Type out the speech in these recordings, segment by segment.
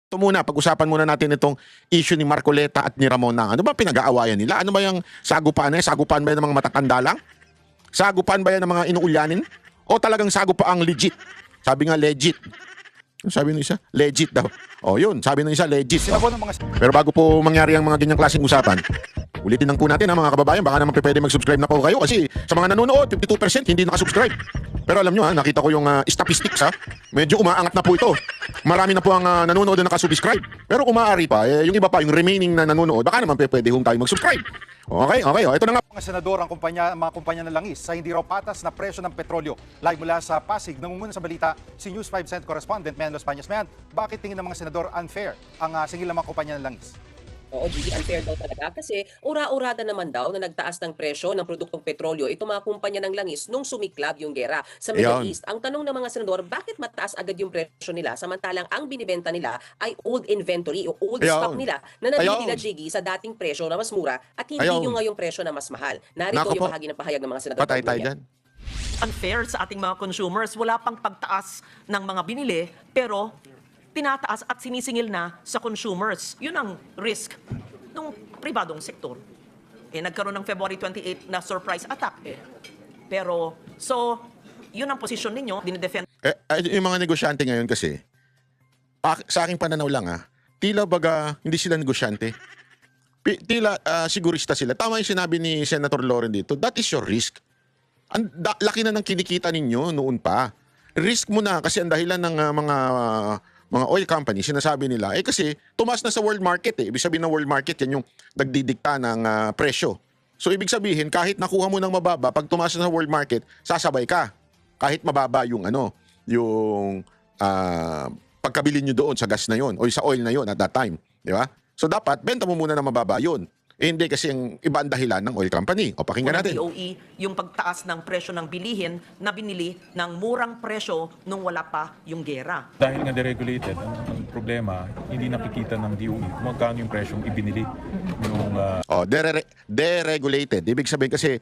Ito muna, pag-usapan muna natin itong issue ni Marcoleta at ni Ramona. Ano ba pinag-aawayan nila? Ano ba yung sagupan na? Sagupan ba yan ng mga matatanda lang? Sagupan ba yan ng mga inuulyanin? O talagang sagupaang legit? Sabi nga legit. Sabi ng isa, legit daw. O yun, sabi ng isa, legit. Sila po ng mga Pero bago po mangyari ang mga ganyang klaseng usapan, ulitin lang po natin ha mga kababayan, baka naman pwede mag-subscribe na po kayo kasi sa mga nanonood, 52% hindi nakasubscribe. Pero alam nyo ha, nakita ko yung statistics ha, medyo umaangat na po ito. Marami na po ang nanonood na nakasubscribe. Pero kung maaari pa, yung iba pa, yung remaining na nanonood, baka naman pwede hong tayo mag-subscribe. Okay, ito na nga. mga senador ang mga kumpanya ng langis sa hindi raw patas na presyo ng petrolyo. Live mula sa Pasig, nangunguna sa balita si News 5 Cent correspondent Mean Los Pañas. Mean, bakit tingin ng mga senador unfair ang singil ng mga kumpanya ng langis? Oo, Gigi, unfair daw talaga kasi ura-urada naman daw na nagtaas ng presyo ng produktong petrolyo itong mga kumpanya ng langis nung sumiklab yung gera sa Middle Ayan. East. Ang tanong ng mga senador, bakit mataas agad yung presyo nila samantalang ang binibenta nila ay old inventory o old Ayan. stock nila na nabili Ayan. nila, Gigi, sa dating presyo na mas mura at hindi Ayan. yung ngayong presyo na mas mahal. Narito Nako yung po. bahagi ng pahayag ng mga senador. Patay tayo dyan. Unfair sa ating mga consumers. Wala pang pagtaas ng mga binili, pero tinataas at sinisingil na sa consumers. Yun ang risk ng pribadong sektor. Nagkaroon ng February 28 na surprise attack. Pero, yun ang posisyon ninyo, dinidefend Yung mga negosyante ngayon kasi, sa aking pananaw lang tila baga hindi sila negosyante. Tila sigurista sila. Tama yung sinabi ni Senator Loren dito, that is your risk. Laki na ng kinikita ninyo noon pa. Risk mo na kasi ang dahilan ng mga oil companies, sinasabi nila, kasi tumaas na sa world market Ibig sabihin ng world market, yan yung nagdidikta ng presyo. So ibig sabihin, kahit nakuha mo ng mababa, pag tumaas na sa world market, sasabay ka. Kahit mababa yung yung pagkabili nyo doon sa gas na yon o sa oil na yon at that time. Di ba? So dapat, benta mo muna ng mababa yun. Hindi kasi yung iba ang dahilan ng oil company. O pakinggan ng natin. DOE yung pagtaas ng presyo ng bilihin na binili ng murang presyo nung wala pa yung gera. Dahil nga deregulated, ang problema, hindi nakikita ng DOE kung magkano yung presyong ibinili nung Deregulated. Ibig sabihin kasi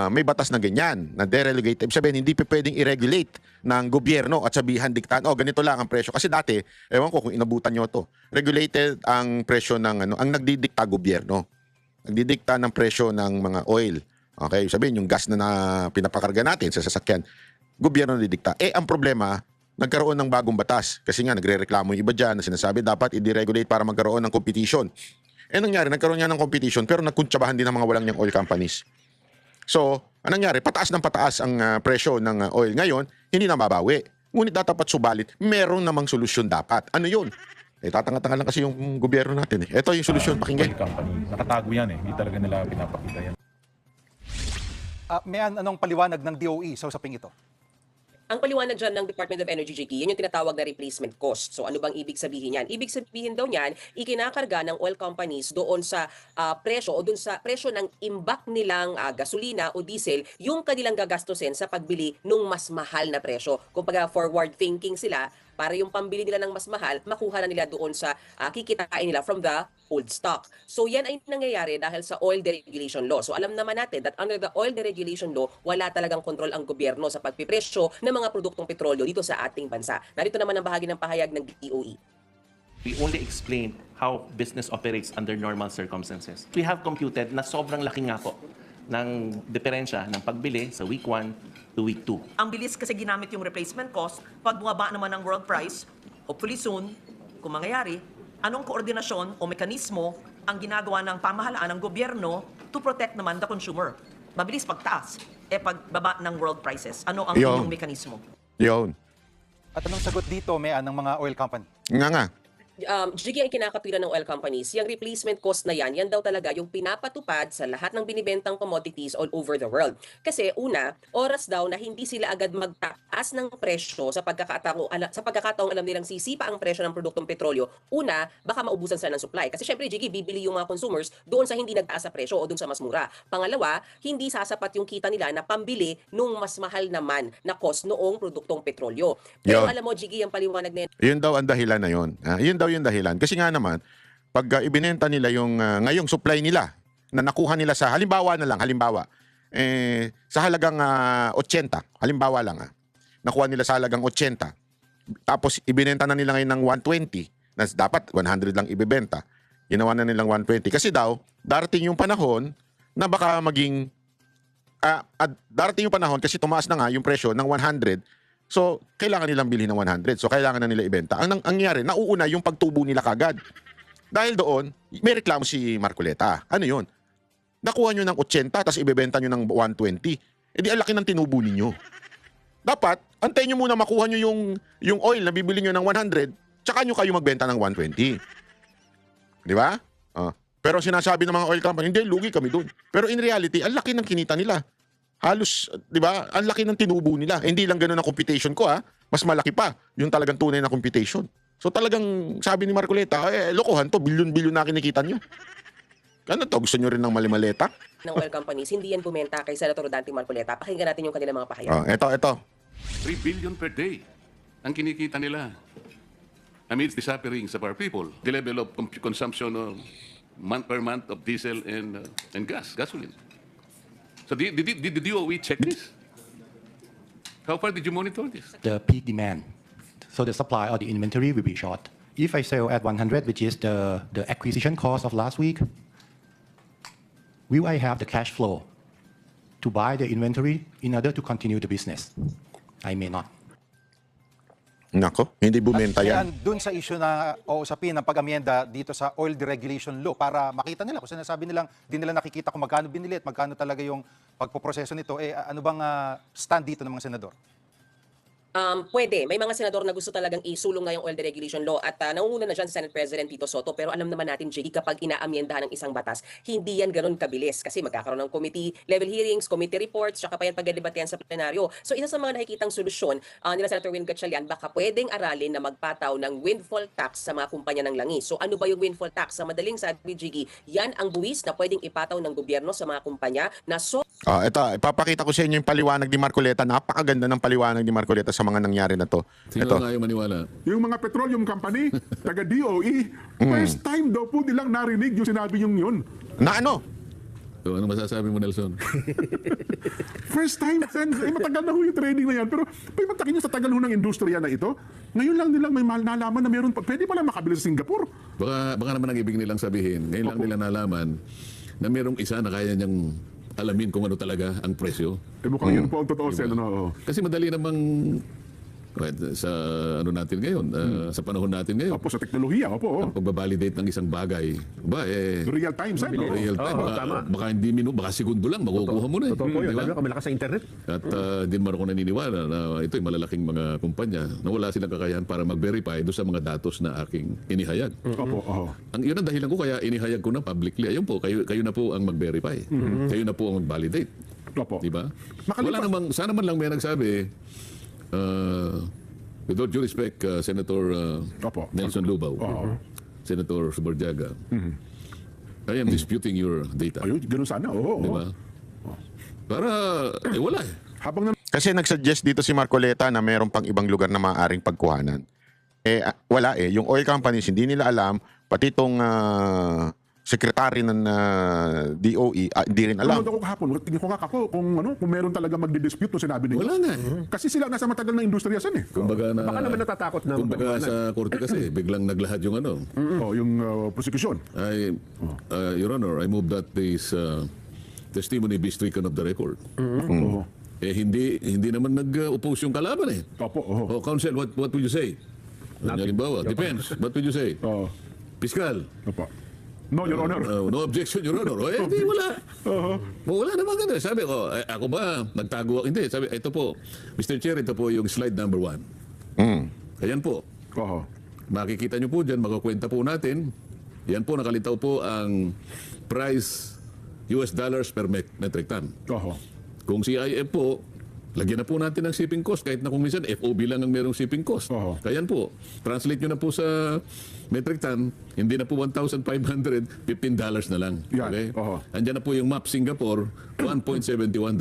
may batas na ganyan, na deregulated. Ibig sabihin, hindi pa pwedeng i-regulate ng gobyerno at sabihan, diktahan, ganito lang ang presyo. Kasi dati, ewan ko kung inabutan nyo to, regulated ang presyo ng ang nagdidikta gobyerno. Nagdidikta ng presyo ng mga oil. Okay, sabihin, yung gas na pinapakarga natin sa sasakyan, gobyerno nagdidikta. Ang problema, nagkaroon ng bagong batas. Kasi nga, nagre-reklamo yung iba dyan na sinasabi dapat i-deregulate para magkaroon ng competition. Nangyari, nagkaroon nga ng competition pero nagkuntsabahan din ng mga walang niyang oil companies. So, anong nangyari? Pataas ng pataas ang presyo ng oil. Ngayon, hindi na mabawi. Ngunit dapat subalit, meron namang solusyon dapat. Ano yun? Tatanga-tanga lang kasi yung gobyerno natin. Ito yung solusyon, pakinggan. oil company. Nakatago yan Hindi talaga nila pinapakita yan. Mean, anong paliwanag ng DOE sa usaping ito? Ang paliwanag dyan ng Department of Energy, Gigi, yun yung tinatawag na replacement cost. So ano bang ibig sabihin yan? Ibig sabihin daw niyan, ikinakarga ng oil companies doon sa presyo o doon sa presyo ng imbak nilang gasolina o diesel, yung kanilang gagastusin sa pagbili ng mas mahal na presyo. Kung forward thinking sila, para yung pambili nila ng mas mahal, makuha na nila doon sa kikitain nila from the old stock. So yan ay nangyayari dahil sa oil deregulation law. So alam naman natin that under the oil deregulation law, wala talagang kontrol ang gobyerno sa pagpipresyo ng mga produktong petrolyo dito sa ating bansa. Narito naman ang bahagi ng pahayag ng DOE. We only explain how business operates under normal circumstances. We have computed na sobrang laki nga po ng diferensya ng pagbili sa week 1 to week 2. Ang bilis kasi ginamit yung replacement cost, pag bumaba naman ang world price, hopefully soon, kung mangyayari, anong koordinasyon o mekanismo ang ginagawa ng pamahalaan ng gobyerno to protect naman the consumer? Mabilis pagtaas, pagbaba ng world prices. Ano ang Yun. inyong mekanismo? Yun. At anong sagot dito, Mean, ng mga oil company? Nga. Gigi, ang kinakatwiran ng oil companies, yung replacement cost na yan daw talaga yung pinapatupad sa lahat ng binibentang commodities all over the world. Kasi una, oras daw na hindi sila agad magtaas ng presyo sa pagkakataong alam nilang sisipa ang presyo ng produktong petrolyo. Una, baka maubusan sila ng supply. Kasi syempre, Gigi, bibili yung mga consumers doon sa hindi nagtaas sa presyo o doon sa mas mura. Pangalawa, hindi sasapat yung kita nila na pambili nung mas mahal naman na cost noong produktong petrolyo. Pero Yun. alam mo, Gigi, ang paliwanag na Yun daw ang dahilan na yun. Yun daw yung dahilan. Kasi nga naman, pag ibinenta nila yung ngayong supply nila, na nakuha nila sa, halimbawa, sa halagang 80, halimbawa lang nakuha nila sa halagang 80, tapos ibinenta na nila ngayon ng 120, na dapat 100 lang ibebenta. Ginawa na nilang 120. Kasi daw, darating yung panahon na baka maging darating yung panahon kasi tumaas na nga yung presyo ng 100. So, kailangan nilang bilhin ng 100. So, kailangan na nila ibenta. Ang nangyari, nauuna yung pagtubo nila kagad. Dahil doon, may reklamo si Marcoleta. Ano yun? Nakuha nyo ng 80 tapos ibebenta nyo ng 120. Eh di ang laki ng tinubo ninyo. Dapat, antayin nyo muna makuha nyo yung oil na bibili nyo ng 100 tsaka nyo kayo magbenta ng 120. Di ba? Pero sinasabi ng mga oil company, hindi, lugi kami doon. Pero in reality, ang laki ng kinita nila. Halos, di ba, ang laki ng tinubo nila. Hindi lang ganun ang computation ko, mas malaki pa yung talagang tunay na computation. So talagang sabi ni Marcoleta, lokohan to, bilyon-bilyon na kinikita nyo. Ano to, gusto nyo rin ng malimaleta? Ng oil companies, hindi yan bumenta kay Senator Dante Marcoleta. Pakinggan natin yung kanilang mga pahayag. Ito. 3 billion per day ang kinikita nila amidst the sufferings of our people. The level of consumption of month per month of diesel and gasoline. So did the DOE check this? How far did you monitor this? The peak demand. So the supply or the inventory will be short. If I sell at 100, which is the acquisition cost of last week, will I have the cash flow to buy the inventory in order to continue the business? I may not. Nako, hindi bumenta yan. Doon sa issue na o usapin ng pag-amyenda dito sa oil deregulation law para makita nila kung sinasabi nilang di nila nakikita kung magkano binili at magkano talaga yung pagpoproseso nito. Ano bang stand dito ng mga senador? Pwede. May mga senador na gusto talagang isulong na yung oil deregulation law at nangunguna na dyan si Senate President Tito Soto. Pero alam naman natin, JD, kapag inaamyendahan ng isang batas, hindi yan ganun kabilis kasi magkakaroon ng committee level hearings, committee reports, tsaka pa yan pagdebatehan sa plenaryo. So isa sa mga nakikitang solusyon nila Senator Win Gatchalian, baka pwedeng aralin na magpataw ng windfall tax sa mga kumpanya ng langis. So ano ba yung windfall tax? Sa madaling sabi, JD, yan ang buwis na pwedeng ipataw ng gobyerno sa mga kumpanya na Ito, ipapakita ko sa inyo yung paliwanag ni Marcoleta. Napakaganda ng paliwanag ni Marcoleta sa mga nangyari na to. Sino nga yung maniwala? Yung mga petroleum company, taga DOE, first time daw po nilang narinig yung sinabi yung yun. Na ano? So, ano masasabi mo, Nelson? First time, Sen. Matagal na ho yung training na yan. Pero pagmatakin nyo sa tagal ho ng industriya na ito, ngayon lang nilang may nalaman na meron, pwede pala makabili sa Singapore. Baka naman ang ibig nilang sabihin, ngayon lang nila nalaman na merong isa na kaya niyang alamin kung ano talaga ang presyo. Mukhang yun po ang totoo, Sen. Ano? Kasi madali namang sa ano natin ngayon, sa panahon natin ngayon, Opo, sa teknolohiya, opo. ang pagbabalidate ng isang bagay, Real time, Sen. real time, baka hindi baka segundo lang, makukuha mo na. Totoo po yun. Di ba? Lalo kami lakas sa internet. At hindi naman ako naniniwala na ito'y malalaking mga kumpanya na wala silang kakayahan para mag-verify doon sa mga datos na aking inihayag. Opo, oho. Yun ang dahilan ko kaya inihayag ko na publicly. Ayun po, kayo na po ang mag-verify. Kayo na po ang mag-validate. Opo. Di ba? Makalipas- Wala namang, sana man lang may nagsabi, with all due respect, Senator Opo. Nelson Lubao, Senator Subarjaga, I am disputing your data. Ayun, ganun sana, oo. Di ba? Para, wala eh. Habang Kasi nagsuggest dito si Marcoleta na meron pang ibang lugar na maaaring pagkuhanan. Wala eh. Yung oil companies, hindi nila alam. Pati itong secretary ng DOE, hindi rin alam. ako kahapon, tingin ko nga ako kung meron talaga magdi-dispute nung sinabi nila. Wala nga eh. Kasi sila nasa matagal na industriya san eh. Kumbaga na, Baka naman natatakot na. kumbaga sa korte kasi, biglang naglahad yung ano. Yung prosecution. Your Honor, I move that this testimony be stricken of the record. Oo. Hindi naman nag-oppose yung kalaban eh. Opo, oo. Oh, counsel, what would you say? Halimbawa, depends. What would you say? Oo. Piskal. Opo. No, Your Honor. No objection, Your Honor. Hindi, wala. Wala naman ganun. Sabi ko, ako ba, nagtago ako? Hindi, sabi, ito po, Mr. Chair, ito po yung slide number 1. Ayan po. Oo. Makikita nyo po dyan, makakwenta po natin. Yan po, nakalitaw po ang price US dollars per metric ton. Oo. Kung CIF po, lagyan na po natin ng shipping cost kahit na kung minsan FOB lang ang merong shipping cost. Oo. Kaya po, translate nyo na po sa metric ton, hindi na po $1,500, $15 na lang. Yan. Okay? Oo. Andyan na po yung map Singapore, $1.71.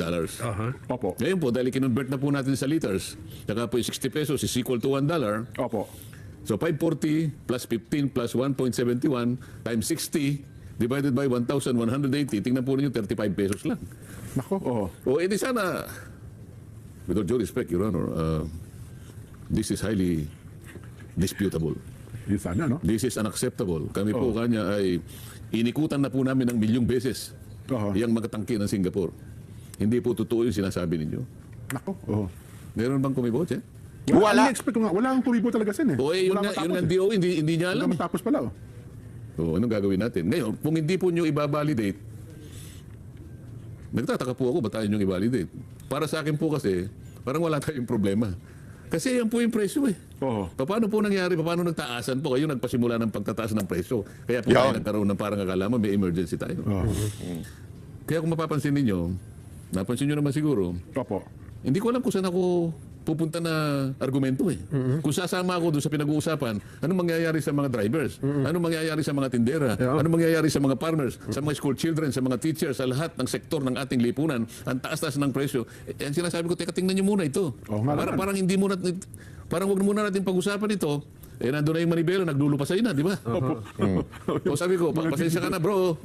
Opo. Ngayon po, dahil kinonvert na po natin sa liters, saka po yung 60 pesos is equal to $1. Opo. So 540 plus 15 plus 1.71 times 60 divided by 1,180, tingnan po ninyo 35 pesos lang. Nako, oo. O edi sana, with all due respect, Your Honor, this is highly disputable. Yun sana, no? This is unacceptable. Kami po kanya ay inikutan na po namin ng milyong beses yung mga tangke ng Singapore. Hindi po totoo yung sinasabi ninyo. Nako. Meron bang kumibot, eh? Wala. Expect ko nga, wala akong tumibo talaga sen eh. O yun Wala nga, yun nga matapos, eh. DOE, hindi niya Wala alam. matapos pala, Anong gagawin natin? Ngayon, kung hindi po nyo ibabalidate, nagtataka po ako, ba't tayo nyo i-validate? Para sa akin po kasi, parang wala tayong problema. Kasi yan po yung presyo eh. Paano po nangyari? Paano nagtaasan po? Kayo nagpasimula ng pagtataas ng presyo. Kaya po tayo nagkaroon ng parang akala mo may emergency tayo. Kaya kung mapapansin ninyo, napansin nyo naman siguro, Opo. hindi ko alam kung saan ako pupunta na argumento eh. Kung sasama ako doon sa pinag-uusapan, anong mangyayari sa mga drivers? Anong mangyayari sa mga tindera? Anong mangyayari sa mga farmers? Sa mga school children? Sa mga teachers? Sa lahat ng sektor ng ating lipunan? Ang taas-taas ng presyo. Ang sinasabi ko, teka, tingnan nyo muna ito. Parang hindi muna, parang huwag muna natin pag-usapan ito. Eh, nandun na yung manibelo, naglulupa sa'yo na, di ba? O sabi ko, pasensya ka na bro.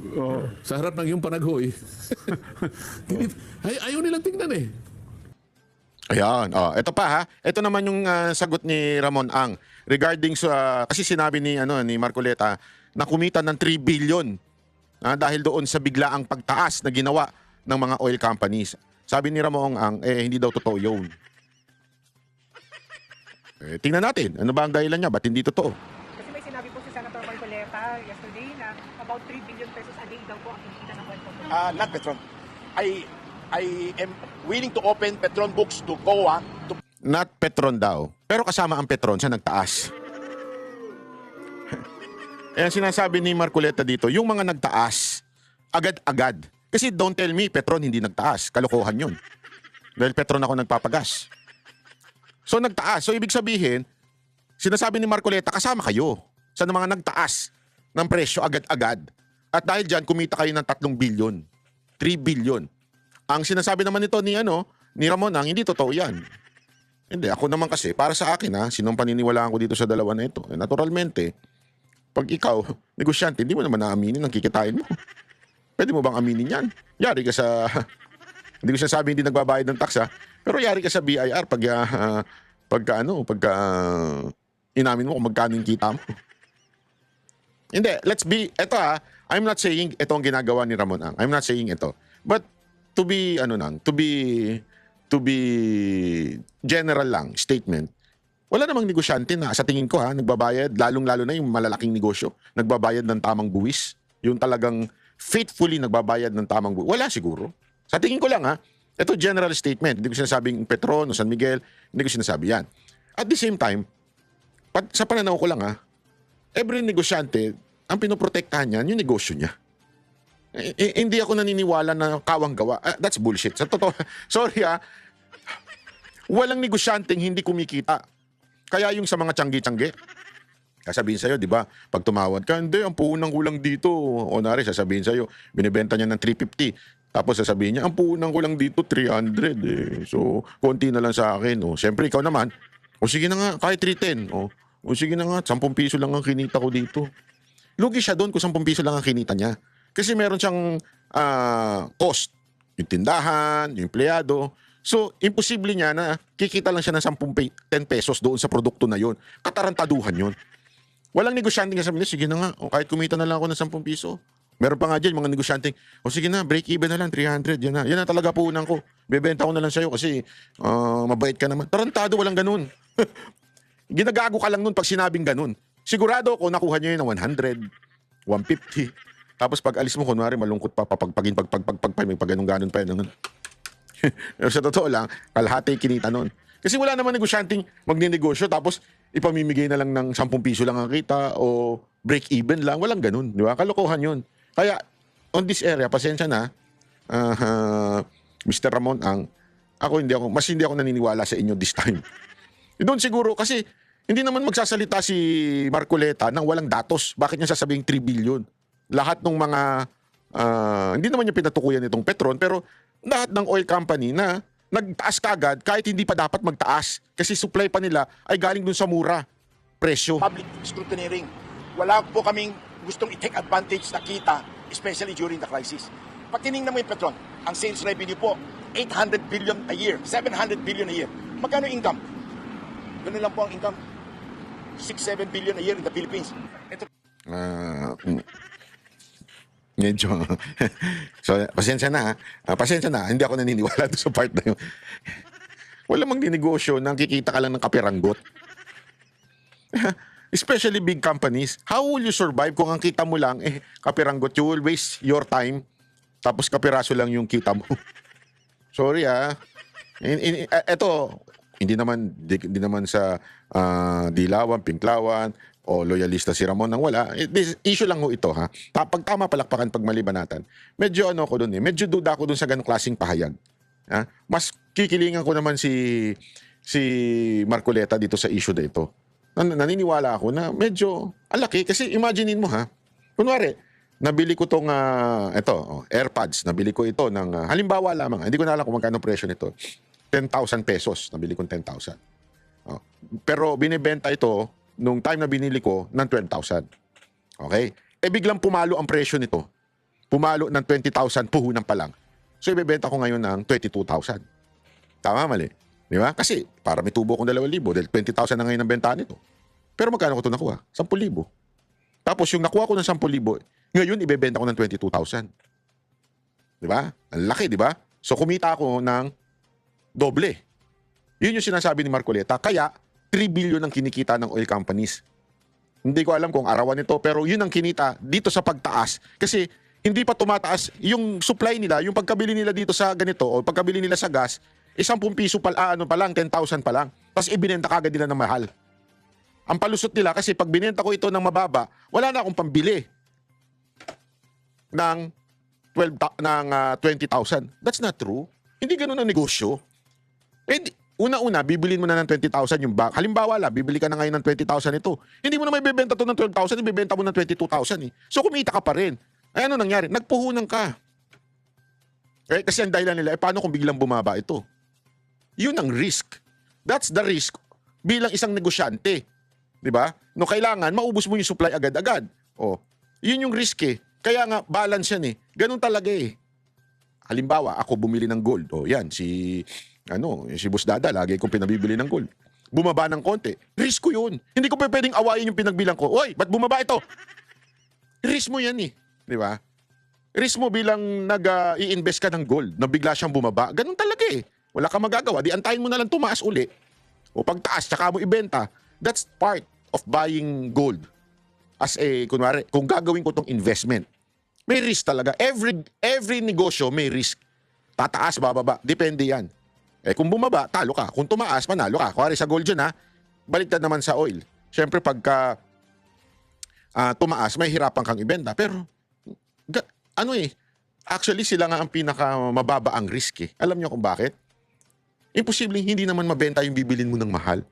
Sa harap ng iyong panaghoy. Ayaw nilang tingnan eh. Ayan. Ito pa ha. Ito naman yung sagot ni Ramon Ang regarding sa kasi sinabi ni Marcoleta na kumita ng 3 billion dahil doon sa biglaang pagtaas na ginawa ng mga oil companies. Sabi ni Ramon Ang hindi daw totoo 'yon. Tingnan natin. Ano ba ang dahilan niya? Ba't hindi totoo? Kasi may sinabi po si Senator Marcoleta yesterday na about 3 billion pesos a day daw po ang kinikita ng oil company. Not Petron. I am willing to open Petron books to COA to Not Petron daw. Pero kasama ang Petron sa nagtaas. Ayan sinasabi ni Marcoleta dito, yung mga nagtaas, agad-agad. Kasi don't tell me, Petron hindi nagtaas. Kalokohan yun. Dahil Petron ako nagpapagas. So nagtaas. So ibig sabihin, sinasabi ni Marcoleta, kasama kayo sa mga nagtaas ng presyo agad-agad. At dahil dyan, kumita kayo ng 3 billion. 3 billion. Ang sinasabi naman nito ni Ramon Ang, hindi totoo yan. Hindi, ako naman kasi, para sa akin sinong paniniwalaan ko dito sa dalawa na ito. Naturalmente, pag ikaw, negosyante, hindi mo naman naaminin ang kikitain mo. Pwede mo bang aminin yan? Yari ka sa, hindi ko sinasabi hindi nagbabayad ng tax pero yari ka sa BIR pagka inamin mo kung magkano yung kita mo. Hindi, eto I'm not saying ito ang ginagawa ni Ramon Ang. I'm not saying ito. But to be general lang statement, wala namang negosyante na sa tingin ko nagbabayad, lalong-lalo na yung malalaking negosyo, nagbabayad ng tamang buwis, yung talagang faithfully nagbabayad ng tamang buwis. Wala siguro. Sa tingin ko lang ito general statement, hindi ko sinasabing Petron o San Miguel, hindi ko sinasabi yan. At the same time, sa pananaw ko lang every negosyante, ang pinoprotektahan niyan, yung negosyo niya. Hindi ako naniniwala na kawang gawa. That's bullshit. Sa totoo, sorry walang negosyanteng hindi kumikita. Kaya yung sa mga tiyanggi-tiyanggi, sasabihin sa'yo, di ba, pag tumawad ka, hindi, ang puunang kulang dito. O nari, sasabihin sa'yo, binibenta niya ng 350. Tapos sasabihin niya, ang puunang kulang dito, 300 So, konti na lang sa akin. Siyempre, ikaw naman, sige na nga, kahit 310. Sige na nga, 10 piso lang ang kinita ko dito. Lugi siya doon kung 10 piso lang ang kinita niya. Kasi meron siyang cost. Yung tindahan, yung empleyado. So, imposible niya na kikita lang siya ng 10 pesos doon sa produkto na yon. Katarantaduhan yon. Walang negosyante nga sabi niya, sige na nga, kahit kumita na lang ako ng 10 piso. Meron pa nga dyan, mga negosyante, sige na, break even na lang, 300, yan na talaga puhunan ko. Bebenta ko na lang sa'yo kasi mabait ka naman. Tarantado, walang ganun. Ginagago ka lang nun pag sinabing ganun. Sigurado ko nakuha niya yun ng 100, 150. Tapos pag alis mo, kunwari malungkot pa, papagpagin, may pag-ganun-ganon pa yun. Pero sa totoo lang, kalahati kinita nun. Kasi wala naman negosyanteng magninegosyo tapos ipamimigay na lang ng 10 piso lang ang kita o break even lang. Walang ganun, di ba? Kalokohan yun. Kaya, on this area, pasensya na, Mr. Ramon Ang, mas hindi ako naniniwala sa inyo this time. Doon siguro, kasi hindi naman magsasalita si Marcoleta nang walang datos. Bakit niya sasabing 3 billion? Lahat ng mga, hindi naman niya pinatukuyan itong Petron, pero lahat ng oil company na nagtaas kagad kahit hindi pa dapat magtaas. Kasi supply pa nila ay galing dun sa mura presyo. public scrutineering. Wala po kaming gustong i-take advantage na kita, especially during the crisis. Pag tinignan mo yung Petron, ang sales revenue po, 800 billion a year, 700 billion a year. Magkano income? Ganun lang po ang income. 6-7 billion a year in the Philippines. Ito Medyo. So, pasensya na. Pasensya na. Hindi ako naniniwala doon sa part na yun. Wala mang dinegosyo nang kikita ka lang ng kapiranggot. Especially big companies. How will you survive kung ang kita mo lang, kapiranggot? You will waste your time, tapos kapiraso lang yung kita mo. Sorry Eto, hindi naman sa dilawan, pinklawan, o loyalista si Ramon nang wala. This issue lang ho ito, ha. Pag tama palakpakan, pag malibanatan, medyo ko dun medyo duda ko dun sa ganong klaseng pahayag. Ha? Mas kikilingan ko naman si Marcoleta dito sa issue na ito. Naniniwala ako na medyo alaki kasi imaginein mo, ha. Kunwari, nabili ko tong AirPods, nabili ko ito ng halimbawa lamang, hindi ko na alam kung magkano presyo nito. 10,000 pesos, nabili ko 10,000. Pero binibenta ito nung time na binili ko ng 12,000. Okay? Biglang pumalo ang presyo nito. Pumalo ng 20,000 puhunan pa lang. So ibebenta ko ngayon ng 22,000. Tama, mali? Di ba? Kasi para may tubo kong 2,000 dahil 20,000 na ngayon ang bentahan nito. Pero magkano ko ito nakuha? 10,000. Tapos yung nakuha ko ng 10,000, ngayon ibebenta ko ng 22,000. Di ba? Ang laki, di ba? So kumita ako ng doble. Yun yung sinasabi ni Marcoleta. Kaya 3 billion ang kinikita ng oil companies. Hindi ko alam kung arawan nito, pero yun ang kinita dito sa pagtaas. Kasi hindi pa tumataas yung supply nila, yung pagkabili nila dito sa ganito, o pagkabili nila sa gas, 10 piso pa lang, 10,000 pa lang. Tapos ibinenta kagad nila ng mahal. Ang palusot nila, kasi pag binenta ko ito ng mababa, wala na akong pambili ng 20,000. That's not true. Hindi ganun ang negosyo. Una-una, bibilin mo na ng 20,000 yung bag. Halimbawa bibili ka na ngayon ng 20,000 ito. Hindi mo na may bebenta to ng 12,000, ibebenta mo ng 22,000 So kumita ka pa rin. Ay ano nangyari? Nagpuhunan ka. Kasi ang dahilan nila, paano kung biglang bumaba ito? Yun ang risk. That's the risk bilang isang negosyante. Diba? No, kailangan maubos mo yung supply agad-agad. Yun yung risk Kaya nga, balance yan Ganun talaga Halimbawa, ako bumili ng gold. Yan, si Boss Dada, lagi kong pinabibili ng gold. Bumaba ng konti. Risk ko yun. Hindi ko pwedeng awayin yung pinagbilang ko. Oy, ba't bumaba ito? Risk mo yan Di ba? Risk mo bilang nag-i-invest ka ng gold na bigla siyang bumaba. Ganun talaga Wala kang magagawa. Di antayin mo na lang tumaas uli. O pagtaas, tsaka mo ibenta. That's part of buying gold. As kunwari, kung gagawin ko tong investment, may risk talaga. Every negosyo may risk. Tataas, bababa. Depende yan. Kung bumaba, talo ka. Kung tumaas, panalo ka. Kuwari sa gold dyan baliktad naman sa oil. Siyempre, pagka tumaas, may hirapan kang ibenta. Pero, actually, sila nga ang pinaka mababa ang risk Alam nyo kung bakit? Imposible hindi naman mabenta yung bibilin mo ng mahal.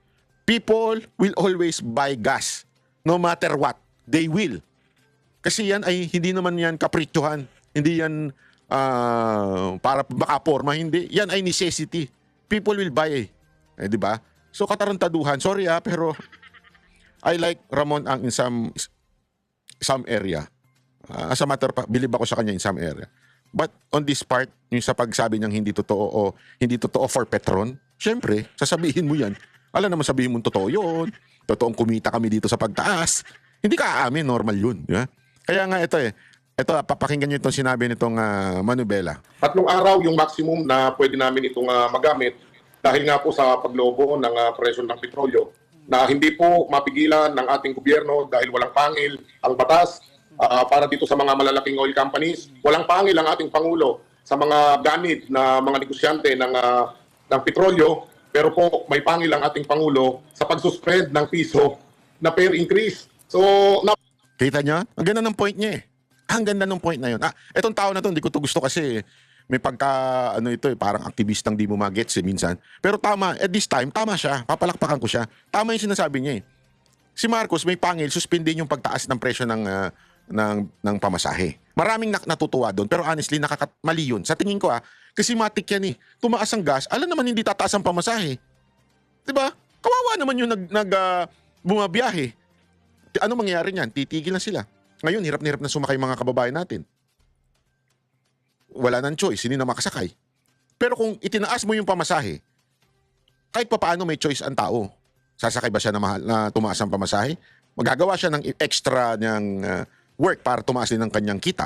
People will always buy gas. No matter what. They will. Kasi yan ay hindi naman yan kaprityohan. Hindi yan para baka forma. Hindi. Yan ay necessity. People will buy di ba? So katarantaduhan. Sorry pero I like Ramon ang in some area. As a matter of fact, believe ako sa kanya in some area. But on this part, yung sa pagsabi niyang hindi totoo o hindi totoo for Petron, syempre, sasabihin mo yan. Alam naman sabihin mo totoo yun. Totoong kumita kami dito sa pagtaas. Hindi ka aamin, normal yun. Yeah? Kaya nga ito Ito, papakinggan nyo itong sinabi nitong Manubela. 3 araw yung maximum na pwede namin itong magamit dahil nga po sa paglobo ng presyo ng petrolyo na hindi po mapigilan ng ating gobyerno dahil walang pangil ang batas para dito sa mga malalaking oil companies. Walang pangil ang ating Pangulo sa mga ganid na mga negosyante ng petrolyo, pero po may pangil ang ating Pangulo sa pagsuspend ng piso na fare increase. So, kita nyo? Ang ganda ng point niya Ang ganda ng point na yun. Etong tao na to, hindi ko to gusto kasi may pagka, parang aktivistang di mo magets minsan. Pero tama, at this time, tama siya. Papalakpakan ko siya. Tama yung sinasabi niya Si Marcos may pangil, suspendin yung pagtaas ng presyo ng pamasahe. Maraming natutuwa doon, pero honestly, mali yun. Sa tingin ko kasi matik yan Tumaas ang gas, alam naman hindi tataas ang pamasahe. Diba? Kawawa naman yung bumabiyahe. Ano mangyayari niyan? Titigil na sila. Ngayon, hirap na hirap na sumakay mga kababayan natin. Wala nang choice, hindi na makasakay. Pero kung itinaas mo yung pamasahe, kahit papaano may choice ang tao. Sasakay ba siya na, mahal, na tumaas ang pamasahe? Magagawa siya ng extra ng work para tumaas din ang kanyang kita.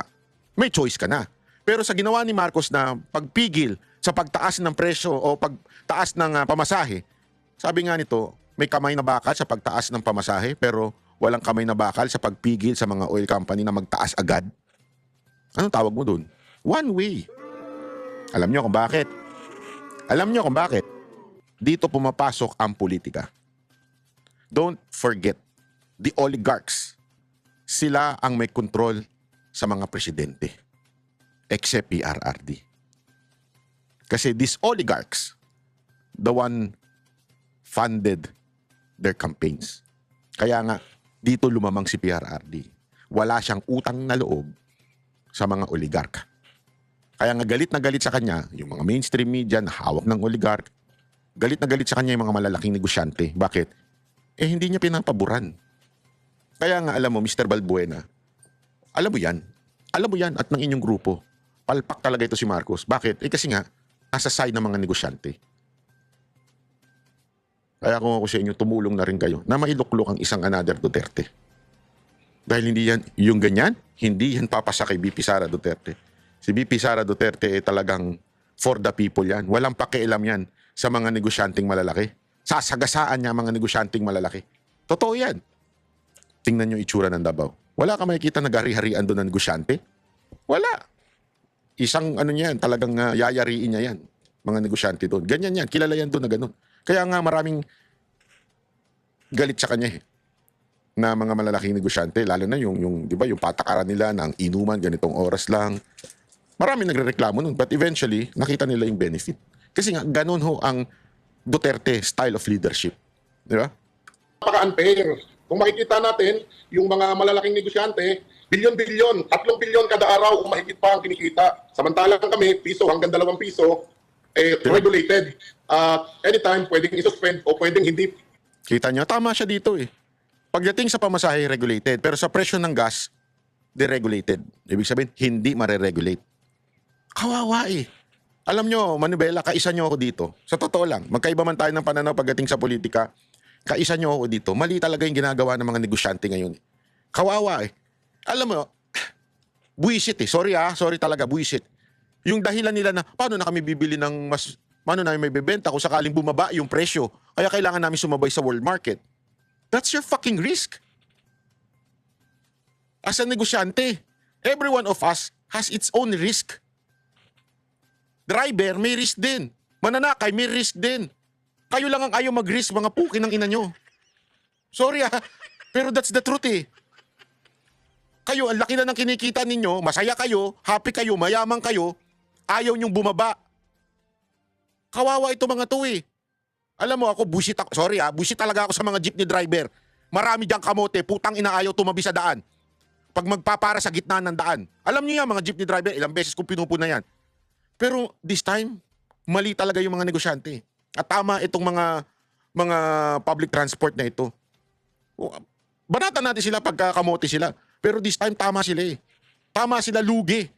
May choice ka na. Pero sa ginawa ni Marcos na pagpigil sa pagtaas ng presyo o pagtaas ng pamasahe, sabi nga nito, may kamay na bakal sa pagtaas ng pamasahe pero walang kamay na bakal sa pagpigil sa mga oil company na magtaas agad. Anong tawag mo dun? One way. Alam nyo kung bakit? Alam nyo kung bakit? Dito pumapasok ang politika. Don't forget, the oligarchs, sila ang may control sa mga presidente. Except PRRD. Kasi these oligarchs, the one funded their campaigns. Kaya nga, dito lumamang si PRRD. Wala siyang utang na loob sa mga oligarch. Kaya nga galit na galit sa kanya, yung mga mainstream media na hawak ng oligarch, galit na galit sa kanya yung mga malalaking negosyante. Bakit? Hindi niya pinapaboran. Kaya nga alam mo, Mr. Balbuena, alam mo yan. Alam mo yan at ng inyong grupo. Palpak talaga ito si Marcos. Bakit? Kasi nga, nasa side ng mga negosyante. Kaya kung ako sa inyo, tumulong na rin kayo na mailuklok ang isang another Duterte. Dahil hindi yan, yung ganyan, hindi yan papasa kay BP Sara Duterte. Si BP Sara Duterte talagang for the people yan. Walang pakialam yan sa mga negosyanteng malalaki. Sasagasaan niya ang mga negosyanteng malalaki. Totoo yan. Tingnan nyo itsura ng Davao. Wala ka makikita nag-hari-harian doon ng negosyante? Wala. Isang ano niyan, talagang yayariin niya yan. Mga negosyante doon. Ganyan yan. Kilala yan doon na ganun. Kaya nga maraming galit sa kanya na mga malalaking negosyante. Lalo na yung di ba, yung patakaran nila ng inuman, ganitong oras lang. Maraming nagrereklamo nun. But eventually, nakita nila yung benefit. Kasi nga, ganun ho ang Duterte style of leadership. Di ba? Napaka-unfair. Kung makikita natin, yung mga malalaking negosyante, bilyon-bilyon, 3 bilyon kada araw o mahigit pa ang kinikita. Samantalang kami, piso hanggang 2 piso, regulated. Anytime, pwedeng isuspend o pwedeng hindi. Kita nyo, tama siya dito eh. Pagdating sa pamasahe, regulated. Pero sa presyo ng gas, deregulated. Ibig sabihin, hindi mareregulate. Kawawa eh. Alam nyo, Manubela, kaisa nyo ako dito. Sa totoo lang, magkaiba man tayo ng pananaw pagdating sa politika, kaisa nyo ako dito. Mali talaga yung ginagawa ng mga negosyante ngayon. Kawawa eh. Alam mo, buwisit eh. Sorry talaga, buwisit. Yung dahilan nila na, paano na kami bibili ng mas, paano na may bibenta kung sakaling bumaba yung presyo, kaya kailangan namin sumabay sa world market. That's your fucking risk. As a negosyante, every one of us has its own risk. Driver, may risk din. Mananakay, may risk din. Kayo lang ang ayaw mag-risk, mga pukin ng ina nyo. Sorry pero that's the truth eh. Kayo, ang laki na ng kinikita ninyo, masaya kayo, happy kayo, mayaman kayo, ayaw nyong bumaba. Kawawa ito mga to eh. Alam mo ako, bullshit talaga ako sa mga jeepney driver. Marami diyang kamote, putang ina ayaw tumabi sa daan. Pag magpapara sa gitna ng daan. Alam niyo yan, mga jeepney driver, ilang beses kong pinupuna yan. Pero this time, mali talaga yung mga negosyante. At tama itong mga public transport na ito. Banatan natin sila pagkakamote sila. Pero this time, tama sila eh. Tama sila, lugi.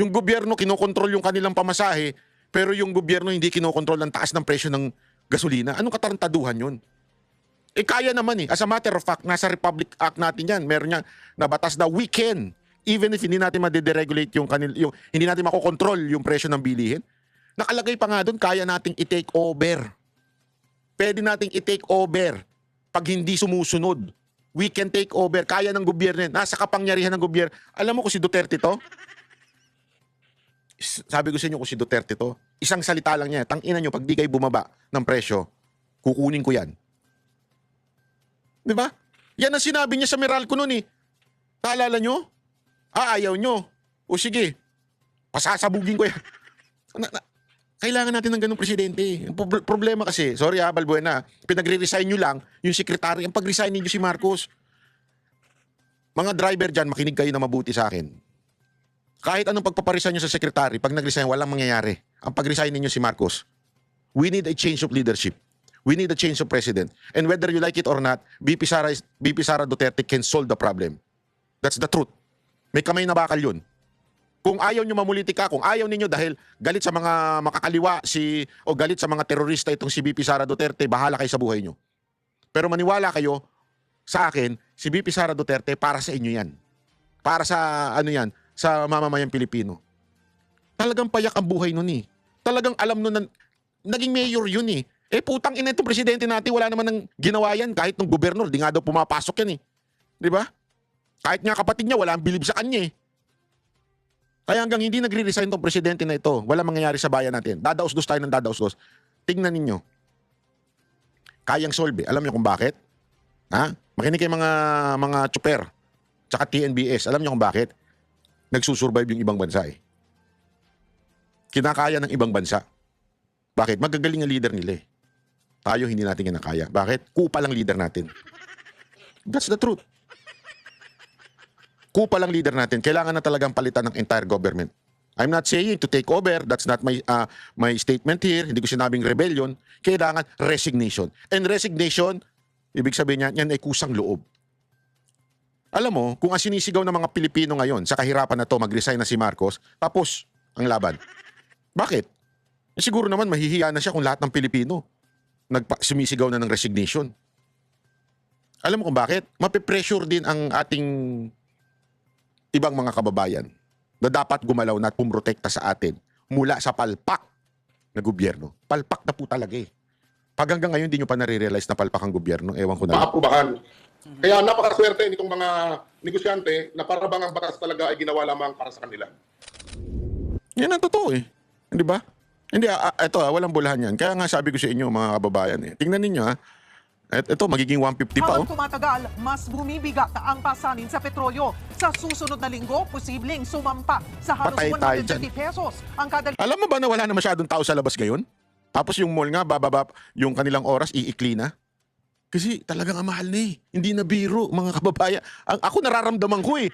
Yung gobyerno kinokontrol yung kanilang pamasahe, pero yung gobyerno hindi kinokontrol ang taas ng presyo ng gasolina. Anong katarantaduhan yun? Kaya naman eh. As a matter of fact, nasa Republic Act natin yan. Meron niya nabatas na we can, even if hindi natin ma-deregulate yung hindi natin makokontrol yung presyo ng bilihin, nakalagay pa nga doon, kaya nating i-take over. Pwede nating i-take over pag hindi sumusunod. We can take over. Kaya ng gobyerno. Nasa kapangyarihan ng gobyerno. Alam mo kung si Duterte to? Sabi ko sa inyo kung si Duterte to. Isang salita lang niya. Tangina nyo, pag di kayo bumaba ng presyo, kukunin ko yan. Di ba? Yan ang sinabi niya sa Meralco noon eh. Naalala nyo? Ayaw nyo. O sige, pasasabugin ko yan. Kailangan natin ng ganung presidente. Problema kasi, sorry Balbuena, pinagre-resign nyo lang yung sekretary. Ang pag-resign ninyo si Marcos. Mga driver dyan, makinig kayo na mabuti sa akin. Kahit anong pagpaparesign nyo sa sekretary, pag nag-resign, walang mangyayari. Ang pag-resign ninyo si Marcos. We need a change of leadership. We need a change of president. And whether you like it or not, BP Sara Duterte can solve the problem. That's the truth. May kamay na bakal yun. Kung ayaw nyo mamulitika, kung ayaw ninyo dahil galit sa mga makakaliwa o galit sa mga terorista itong si BP Sara Duterte, bahala kayo sa buhay nyo. Pero maniwala kayo sa akin, si VP Sara Duterte para sa inyo yan. Para sa ano yan, sa mamamayang Pilipino. Talagang payak ang buhay nun eh. Talagang alam nun na naging mayor yun eh. Eh putang ina itong presidente natin, wala naman ng ginawa yan. Kahit nung gobernur, di nga daw pumapasok yan eh. Di ba? Kahit nga kapatid niya, wala ang bilib sa kanya eh. Kaya hanggang hindi nagre-resign tong presidente na ito, wala mangyayari sa bayan natin. Dadaos-dos tayo ng dadaos-dos. Tingnan ninyo. Kayang solve. Alam niyo kung bakit? Ha? Makinig kayo mga tsuper. Tsaka TNBS. Alam niyo kung bakit? Nagsusurvive yung ibang bansa eh. Kinakaya ng ibang bansa. Bakit? Magagaling ang leader nila eh. Tayo hindi natin kinakaya. Bakit? Kupal ang leader natin. That's the truth. Kupal ang leader natin. Kailangan na talagang palitan ng entire government. I'm not saying to take over. That's not my statement here. Hindi ko sinabing rebellion. Kailangan resignation. And resignation, ibig sabihin niyan, yan ay kusang loob. Alam mo, kung ang sinisigaw ng mga Pilipino ngayon sa kahirapan na to, mag-resign na si Marcos, tapos ang laban. Bakit? Eh, siguro naman mahihiya na siya kung lahat ng Pilipino sumisigaw na ng resignation. Alam mo kung bakit? Mapipressure din ang ating ibang mga kababayan na dapat gumalaw na at pumrotekta sa atin mula sa palpak na gobyerno. Palpak na po talaga eh. Pag hanggang ngayon hindi nyo pa nare-realize na palpak ang gobyerno, ewan ko na. Maaprobahan. Kaya napakaswerte nitong mga negosyante na para bang ang batas talaga ay ginawa lamang para sa kanila. Yan ang totoo eh. Hindi ba? Hindi, ito walang bulahan yan. Kaya nga sabi ko sa inyo mga kababayan eh. Tingnan ninyo ha. Ito, magiging 150 pa oh. Habang tumatagal, mas bumibigat ang pasanin sa petrolyo. Sa susunod na linggo, posibleng sumampa sa halos Patay tayo 150 pesos ang kada. Alam mo ba na wala na masyadong tao sa labas ngayon? Tapos yung mall nga, bababa yung kanilang oras, iikli na. Kasi talagang ang mahal na eh. Hindi na biro, mga kababayan. Ako nararamdaman ko eh.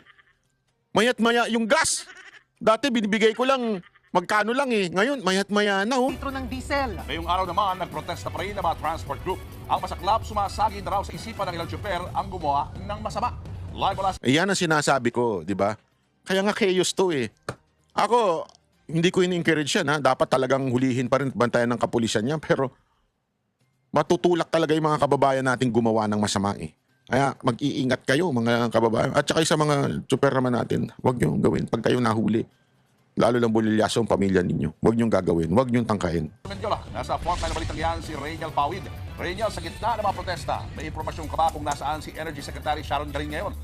Mayat maya yung gas. Dati binibigay ko lang magkano lang eh. Ngayon, mayat-maya na oh. Litro ng diesel. Ngayong araw naman, nagprotesta pa rin ang mga transport group. Ang masaklap, sumasagi na raw sa isipan ng ilang tsuper ang gumawa ng masama. Live mula sa... Yan ang sinasabi ko, di ba? Kaya nga chaos to eh. Ako, hindi ko in-encourage yan ha. Dapat talagang hulihin pa rin bantayan ng kapulisan yan. Pero matutulak talaga yung mga kababayan natin gumawa ng masama eh. Kaya mag-iingat kayo mga kababayan. At saka sa mga tsuper naman natin, huwag nyo gawin pag kayo nahuli. Lalo lang bulilyaso ang pamilya ninyo. Huwag niyong gagawin. Huwag niyong tangkahin. Nasa frontline na balitang yan si Reniel Pawid. Reniel, sa gitna ng mga protesta, may impormasyon ka ba kung nasaan si Energy Secretary Sharon Garin ngayon?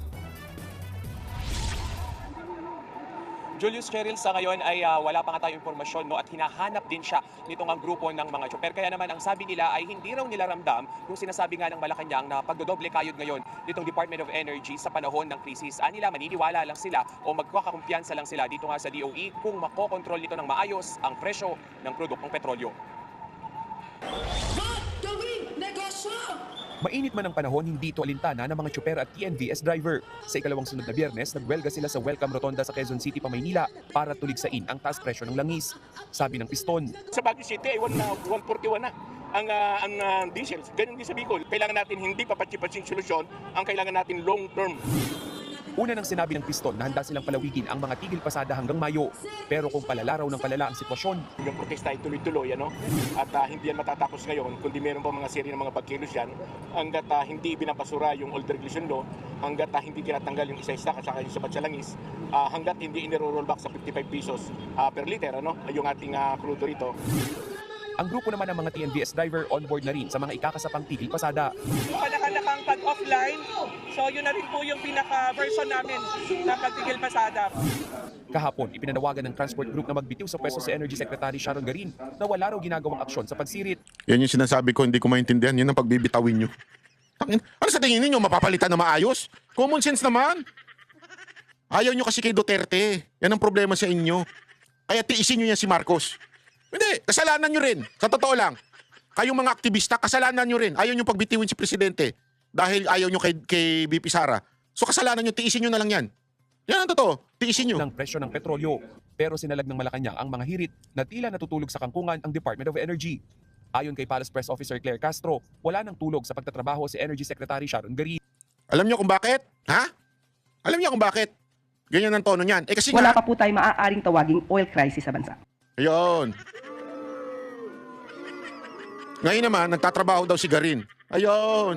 Julius Cheryl, sa ngayon ay wala pa nga tayong impormasyon no, at hinahanap din siya nitong ang grupo ng mga tsuper. Kaya naman ang sabi nila ay hindi raw nila ramdam yung sinasabi nga ng Malacanang na pagdodoble kayod ngayon nitong Department of Energy sa panahon ng krisis. Nila maniniwala lang sila o magkakakumpiyansa lang sila dito nga sa DOE kung makokontrol nito ng maayos ang presyo ng produktong petrolyo. Mainit man ang panahon, hindi ito alintana ng mga tsuper at TNVS driver. Sa ikalawang sunod na Biyernes, nagwelga sila sa Welcome Rotonda sa Quezon City, Maynila para tuligsain ang taas presyo ng langis. Sabi ng piston. Sa Baguio City ay 141 na ang diesel. Ganun din sa Bicol. Kailangan natin hindi papatsi-patsing solusyon, ang kailangan natin long term. Una nang sinabi ng piston na handa silang palawigin ang mga tigil pasada hanggang Mayo. Pero kung palala raw ng palala ang sitwasyon. Yung protesta ay tuloy-tuloy, at hindi yan matatapos ngayon, kundi meron pa mga seri ng mga pagkilos yan, hanggat hindi binabasura yung old regulation law, hanggat hindi tinatanggal yung isa-isa at saka yung sabat sa langis, hanggat hindi iniro-rollback sa 55 pesos per liter, yung ating crudo rito. Ang grupo naman ng mga TNVS driver on board na rin sa mga ikakasapang tigil pasada. Panakalakang pag-offline, so yun na rin po yung pinaka-version namin na pagtigil pasada. Kahapon, ipinanawagan ng transport group na magbitiw sa pwesto si Energy Secretary Sharon Garin na wala raw ginagawang aksyon sa pagsirit. Yan yung sinasabi ko, hindi ko maintindihan. Yan ang pagbibitawin nyo. Ano sa tingin ninyo? Mapapalitan na maayos? Common sense naman. Ayaw nyo kasi kay Duterte. Yan ang problema sa inyo. Kaya tiisin nyo yan si Marcos. Hindi, kasalanan nyo rin. Sa totoo lang. Kayong mga aktivista, kasalanan nyo rin. Ayaw nyo pagbitiwin si Presidente dahil ayaw nyo kay VP Sara. So kasalanan nyo, tiisin nyo na lang yan. Yan ang totoo. Tiisin nyo. Ng presyo ng petrolyo. Pero sinalag ng Malacanang ang mga hirit na tila natutulog sa kangkungan ang Department of Energy. Ayon kay Palace Press Officer Claire Castro, wala nang tulog sa pagtatrabaho si Energy Secretary Sharon Garin. Alam nyo kung bakit? Ha? Alam nyo kung bakit? Ganyan ang tono niyan. Kasi wala pa po tayo maaaring tawaging oil crisis sa bansa. Ayun. Ngayon naman, nagtatrabaho daw si Garin. Ayun.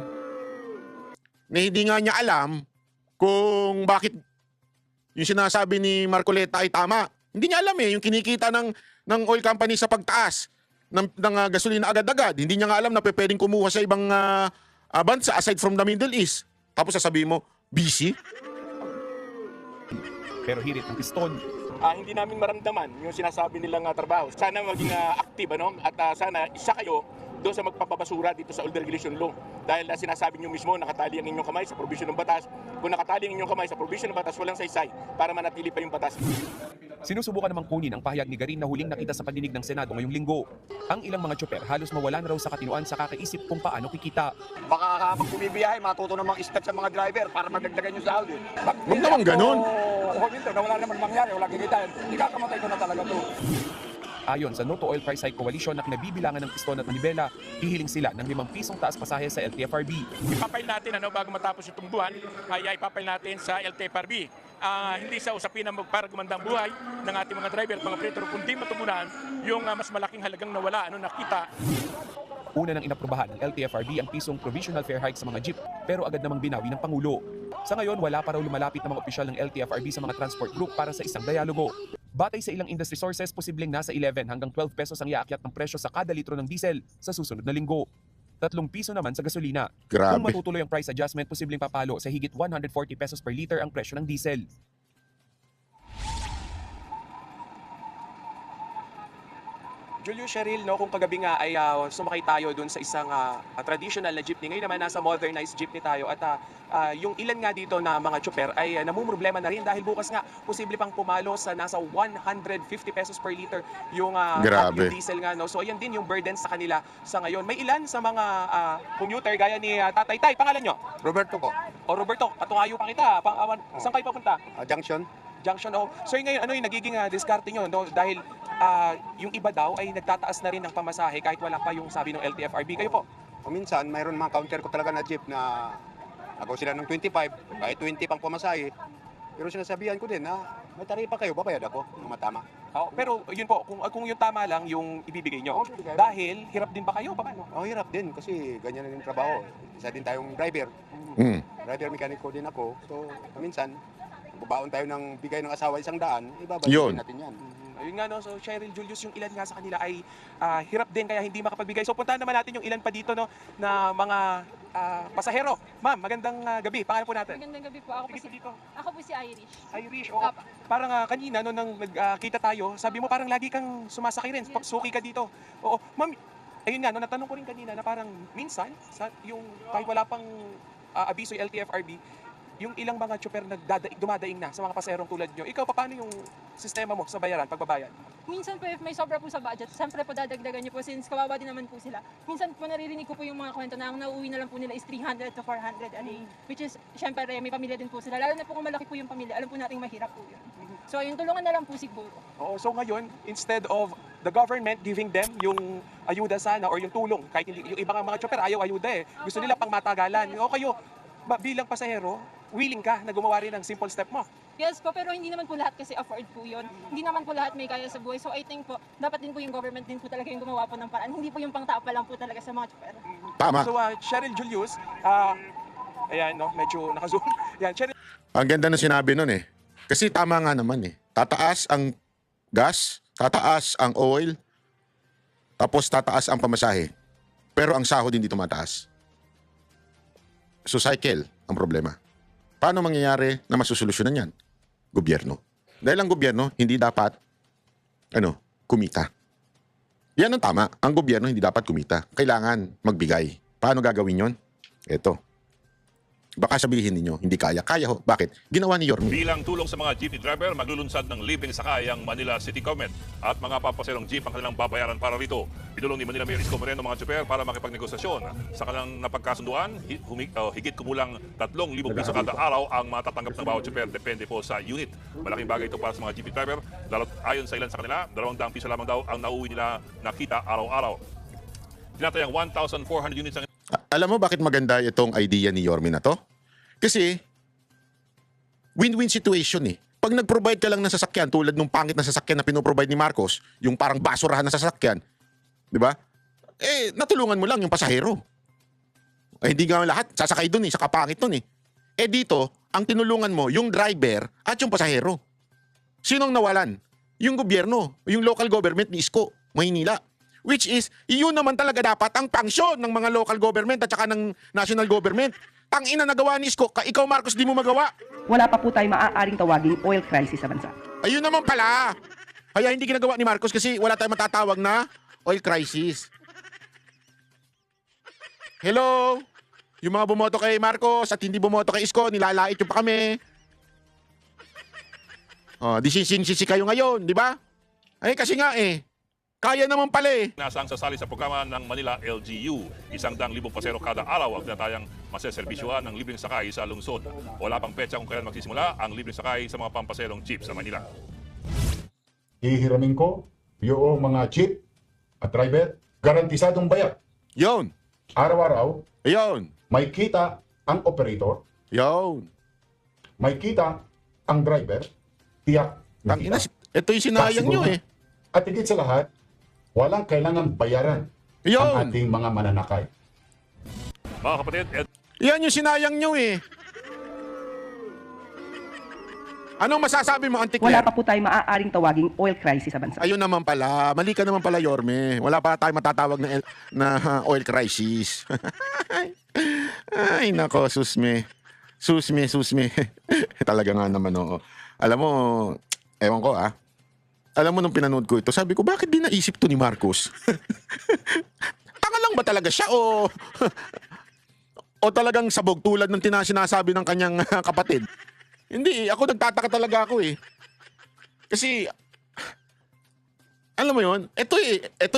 na hindi nga niya alam kung bakit yung sinasabi ni Marcoleta ay tama. Hindi niya alam yung kinikita ng oil company sa pagtaas ng gasolina agad-agad. Hindi niya nga alam na pwedeng kumuha sa ibang bansa aside from the Middle East. Tapos sasabihin mo, busy? Pero hirit ng piston. Hindi namin maramdaman yung sinasabi nilang trabaho. Sana maging active, ano? At sana isa kayo doon sa magpapabasura dito sa Old Regulation Law. Dahil sinasabi nyo mismo, nakatali ang inyong kamay sa provision ng batas. Kung nakatali ang inyong kamay sa provision ng batas, walang saysay para manatili pa yung batas. Sinusubukan namang kunin ang pahayag ni Garin na huling nakita sa pandinig ng Senado ngayong linggo. Ang ilang mga tsoper halos mawala na raw sa katinuan sa kakaisip kung paano kikita. Baka kapag bumibiyahe, matuto namang step sa mga driver para madagdagan yung sahod. Huwag naman ganun. Minto na wala naman mangyari, wala kikitain. Ikakamatay ko na talaga to. Ayon sa No to Oil Price Hike Coalition na kinabibilangan ng piston at manibela, hihiling sila ng 5 pisong taas pasahe sa LTFRB. Ipapail natin bago matapos itong buwan, ay ipapail natin sa LTFRB. Hindi sa usapin na para gumandang buhay ng ating mga driver at mga operator, kundi matugunan yung mas malaking halagang nawala, nakita. Una nang inaprubahan ng LTFRB ang pisong provisional fare hike sa mga jeep, pero agad namang binawi ng Pangulo. Sa ngayon, wala pa raw lumalapit na mga opisyal ng LTFRB sa mga transport group para sa isang dialogo. Batay sa ilang industry sources, posibleng nasa 11 hanggang 12 pesos ang iaakyat ng presyo sa kada litro ng diesel sa susunod na linggo. 3 piso naman sa gasolina. Grabe. Kung matutuloy ang price adjustment, posibleng papalo sa higit 140 pesos per liter ang presyo ng diesel. Julius, Cheryl, kung kagabi nga ay sumakay tayo dun sa isang traditional na jeepney. Ngayon naman nasa modernized jeepney tayo at yung ilan nga dito na mga tsoper ay namumroblema na rin dahil bukas nga posible pang pumalo sa nasa 150 pesos per liter yung diesel nga. So ayan din yung burden sa kanila sa ngayon. May ilan sa mga commuter gaya ni Tatay Tay, pangalan nyo? Roberto po. O Roberto, katungayo pa kita. Saan kayo papunta? Junction. Junction, So ngayon, ano yung nagiging diskarte nyo? Dahil yung iba daw ay nagtataas na rin ng pamasahe kahit wala pa yung sabi ng LTFRB. Kayo po? O minsan, mayroon mga counter ko talaga na jeep na agaw sila ng 25, kahit 20 pang pamasahe. Pero sinasabihan ko din na may taripa kayo, babayad ako ng matama. Pero yun po, kung yung tama lang yung ibibigay nyo. Dahil hirap din ba kayo? Paano? Hirap din kasi ganyan na yung trabaho. Isa din tayong driver. Driver mekaniko din ako. So, minsan, babaon tayo ng bigay ng asawa 100, ibabalik natin yan. Ayun nga, so Cheryl, Julius, yung ilan nga sa kanila ay hirap din kaya hindi makapagbigay. So puntahan naman natin yung ilan pa dito na mga pasahero. Ma'am, magandang gabi. Pangalan po natin? Magandang gabi po. Ako po si Irish. Irish, oo. Parang kanina nang nagkita tayo, sabi mo parang lagi kang sumasakay rin. Suki ka dito. Oo. Ma'am, ayun nga, natanong ko rin kanina na parang minsan, yung kahit wala pang abiso yung LTFRB, yung ilang mga tsoper dumadaing na sa mga paserong tulad nyo, ikaw, paano yung sistema mo sa bayaran, pagbabayad? Minsan po, if may sobra po sa budget, siyempre po dadagdagan nyo po since kawawa din naman po sila. Minsan po naririnig ko po yung mga kwento na ang nauuwi na lang po nila is 300 to 400 a day. Which is, siyempre, may pamilya din po sila. Lalo na po kung malaki po yung pamilya, alam po nating mahirap po yun. So, yung tulungan na lang po siguro. Oo, so ngayon, instead of the government giving them yung ayuda sana or yung tulong, kahit hindi, yung ibang mga tsoper ayaw ayuda gusto nila pang matagalan. O kayo, bilang pasahero, willing ka na gumawa rin ng simple step mo? Yes po, pero hindi naman po lahat kasi afford po yun. Hindi naman po lahat may kaya sa buhay. So I think po, dapat din po yung government din po talaga yung gumawa po ng paraan. Hindi po yung pang-tao pa lang po talaga sa mga tsoper. Tama. So Cheryl, Julius, ayan, medyo naka-zoom. Yan, Cheryl. Ang ganda na sinabi nun Kasi tama nga naman Tataas ang gas, tataas ang oil, tapos tataas ang pamasahe. Pero ang sahod hindi tumataas. So cycle ang problema. Paano mangyayari na masusolusyonan yan? Gobyerno. Dahil ang gobyerno hindi dapat kumita. Yan ang tama. Ang gobyerno hindi dapat kumita. Kailangan magbigay. Paano gagawin yon? Ito. Baka sabihin ninyo, hindi kaya. Kaya ho. Bakit? Ginawa ni Yorme. Bilang tulong sa mga jeepney driver, maglulunsad ng libreng sakay ang Manila City Government at mga papaserong jeep ang kanilang babayaran para rito. Pinulong ni Manila Mayor Isko Moreno mga tsoper para makipagnegosasyon. Sa kanilang napagkasunduan, higit kumulang 3,000 piso kada araw ang matatanggap ng bawat tsoper. Depende po sa unit. Malaking bagay ito para sa mga jeepney driver. Lalo't ayon sa ilan sa kanila, 200 piso lamang daw ang nauuwi nila nakita araw-araw. Tinatayang 1,400 units ang... Alam mo bakit maganda itong idea ni Yorme na to? Kasi win-win situation Pag nag-provide ka lang ng sasakyan tulad ng pangit na sasakyan na pinoprovide ni Marcos, yung parang basurahan na sasakyan, di ba? Natulungan mo lang yung pasahero. Hindi nga lahat sasakay dun sa kapangit dun eh. Dito, ang tinulungan mo, yung driver at yung pasahero. Sinong nawalan? Yung gobyerno, yung local government ni Isko, Maynila. Which is, yun naman talaga dapat ang pangsyon ng mga local government at saka ng national government. Tangina nagawa ni Isko, ikaw Marcos di mo magawa. Wala pa po tayo maaaring tawaging oil crisis sa bansa. Ayun naman pala. Kaya hindi ginagawa ni Marcos kasi wala tayong matatawag na oil crisis. Hello? Yung mga bumoto kay Marcos at hindi bumoto kay Isko, nilalait yung pa kami. Di sisi kayo ngayon, di ba? Kasi nga kaya naman pala Nasang sasali sa programa ng Manila LGU. 100,000 pasero kada araw ang tinatayang maseserbisyuhan ng libreng sakay sa lungsod. Wala pang petsa kung kailan magsisimula ang libreng sakay sa mga pampaserong jeep sa Manila. Hihiramin ko yung mga jeep at driver, garantisadong bayad. Yon. Araw-araw. Yon. May kita ang operator. Yon. May kita ang driver. Tiyak. Tangina, ito yung sinayang nyo At higit sa lahat, walang kailangan bayaran ang ating mga mananakay. Mga kapatid, yan yung sinayang nyo Anong masasabi mo, Auntie Claire? Wala pa po tayo maaaring tawaging oil crisis sa bansa. Ayun naman pala. Mali ka naman pala, Yorme. Wala pa tayo matatawag na oil crisis. Ay, nako, susme. Susme. Talaga nga naman, oo. Alam mo, ewan ko alam mo nung pinanood ko ito, sabi ko, bakit di naisip to ni Marcos? Tanga lang ba talaga siya o talagang sabog tulad ng sinasabi ng kanyang kapatid? Hindi, ako nagtataka talaga ako Kasi, alam mo yon, ito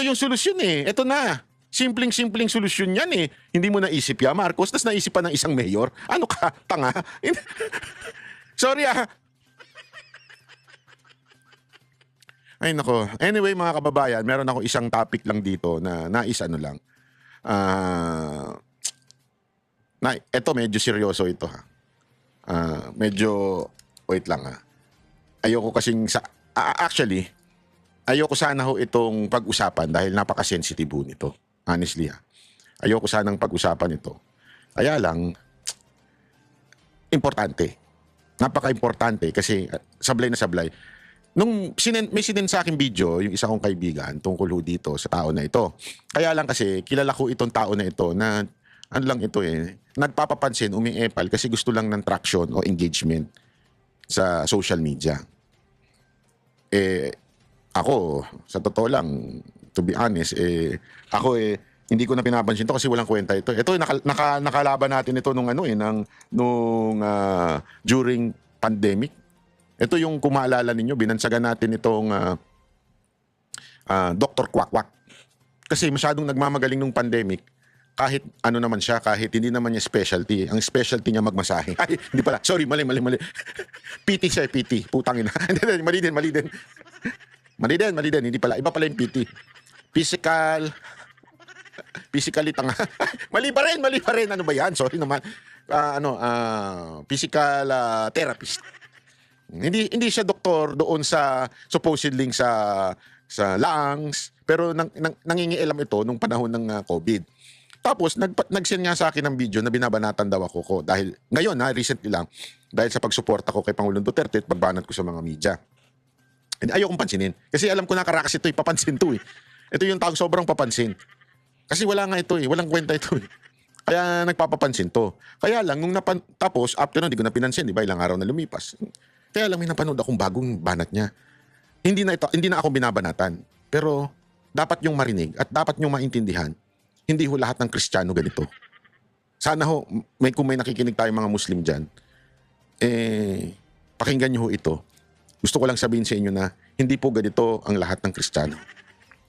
yung solusyon Ito na. Simpleng solusyon yan Hindi mo naisip yan, Marcos, tas naisip pa ng isang mayor. Ano ka, tanga? Sorry Ay nako. Anyway mga kababayan, meron ako isang topic lang dito na lang. Ito medyo seryoso ito medyo wait lang Ayoko kasing actually ayoko sana itong pag-usapan dahil napaka-sensitive nito. Honestly Ayoko sanang pag-usapan ito. Kaya lang importante. Napaka-importante kasi sablay na sablay. Nung may sinend sa akin video, yung isa kong kaibigan tungkol dito sa tao na ito. Kaya lang kasi kilala ko itong tao na ito na ano lang ito nagpapapansin, umiepal kasi gusto lang ng traction o engagement sa social media. Ako, sa totoo lang, to be honest, ako hindi ko na pinapansin to kasi walang kwenta ito. Ito nakalaban natin ito nung during pandemic. Ito yung kung maalala ninyo, binansagan natin itong Dr. Quack. Kasi masyadong nagmamagaling nung pandemic. Kahit ano naman siya, kahit hindi naman niya specialty. Ang specialty niya magmasahe. Ay, hindi pala. Sorry, mali. PT siya, PT. Putang ina. Mali din. Mali din. Hindi pala. Iba pala yung PT. Physically tanga. Mali pa rin. Ano ba yan? Sorry naman. Physical therapist. Hindi siya doktor doon sa supposedly sa lungs, pero nangingialam ito nung panahon ng COVID. Tapos nag-send nga sa akin ng video na binabanatan daw ako ko dahil ngayon recently lang dahil sa pagsuporta ko kay Pangulong Duterte at pagbanat ko sa mga media. And ayokong pansinin kasi alam ko na karakas ito papansin to Ito yung taong sobrang papansin. Kasi wala nga ito walang kwenta ito Kaya nagpapapansin to. Kaya lang nung tapos after nun hindi ko na pinansin, di ba? Ilang araw na lumipas. Kaya lang may napanood akong bagong banat niya. Hindi na ako binabanatan. Pero dapat yung marinig at dapat yung maintindihan. Hindi lahat ng Kristiyano ganito. Sana kung may nakikinig tayong mga Muslim dyan, pakinggan nyo ito. Gusto ko lang sabihin sa inyo na hindi po ganito ang lahat ng Kristiyano.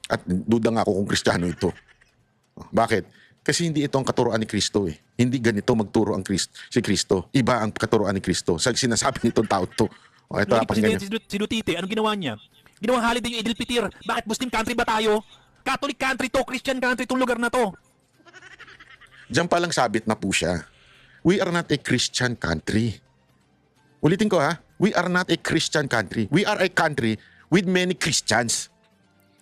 At duda nga ako kung Kristiyano ito. Bakit? Kasi hindi ito ang katuroan ni Kristo Hindi ganito magturo si Kristo. Iba ang katuroan ni Kristo. Sa sinasabi nitong tao to. Ito pakinggan nyo. Si Duterte, anong ginawa niya? Ginawang holiday yung Idil Fitir. Bakit Muslim country ba tayo? Catholic country to, Christian country itong lugar na to. Diyan palang sabit na po siya. We are not a Christian country. Ulitin ko We are not a Christian country. We are a country with many Christians.